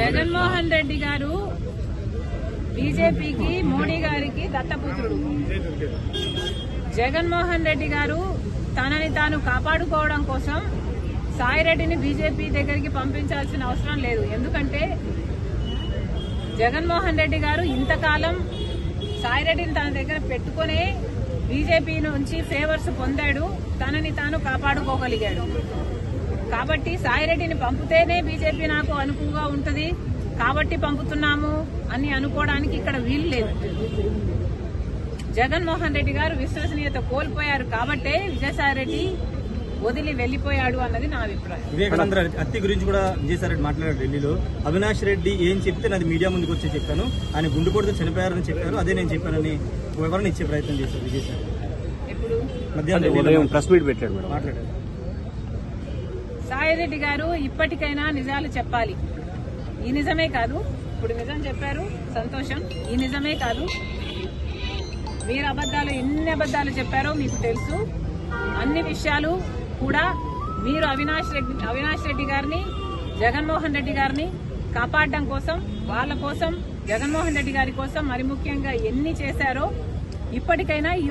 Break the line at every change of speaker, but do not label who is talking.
జగన్మోహన్ రెడ్డి గారు బీజేపీకి మోడీ గారికి దత్తపుత్రుడు. జగన్మోహన్ రెడ్డి గారు తనని తాను కాపాడుకోవడం కోసం సాయిరెడ్డిని బీజేపీ దగ్గరికి పంపించాల్సిన అవసరం లేదు. ఎందుకంటే జగన్మోహన్ రెడ్డి గారు ఇంతకాలం సాయిరెడ్డిని తన దగ్గర పెట్టుకునే బీజేపీ నుంచి ఫేవర్స్ పొందాడు, తనని తాను కాపాడుకోగలిగాడు. కాబట్టి సాయిరెడ్డిని పంపితేనే బీజేపీ నాకు అనుకువగా ఉంటుంది కాబట్టి పంపుతున్నాము అని అనుకోవడానికి ఇక్కడ వీలు లేదు. జగన్మోహన్ రెడ్డి గారు విశ్వసనీయత కోల్పోయారు కాబట్టే విజయసాయిరెడ్డి వదిలి వెళ్లిపోయాడు అన్నది నా అభిప్రాయం.
వివేకానంద హత్య గురించి కూడా విజయసాయిరెడ్డి మాట్లాడారు ఢిల్లీలో. అవినాష్ రెడ్డి ఏం చెప్తే నాది మీడియా ముందుకు వచ్చి చెప్పాను, ఆయన గుండెపోటుతో చనిపోయారని చెప్పారు, అదే నేను చెప్పానని వివరణ ఇచ్చే ప్రయత్నం చేశారు విజయసాయిరెడ్డి.
ఇప్పుడు
మధ్యాహ్నం ప్రెస్ మీట్ పెట్టాడు మేడం, మాట్లాడారు.
సాయిరెడ్డి గారు ఇప్పటికైనా నిజాలు చెప్పాలి. ఈ నిజమే కాదు, ఇప్పుడు నిజం చెప్పారు సంతోషం, ఈ నిజమే కాదు మీరు ఎన్ని అబద్దాలు చెప్పారో మీకు తెలుసు. అన్ని విషయాలు కూడా మీరు అవినాష్ రెడ్డి గారిని జగన్మోహన్ రెడ్డి గారిని కాపాడడం కోసం, వాళ్ళ కోసం, జగన్మోహన్ రెడ్డి గారి కోసం మరి ముఖ్యంగా ఎన్ని చేశారో ఇప్పటికైనా ఈ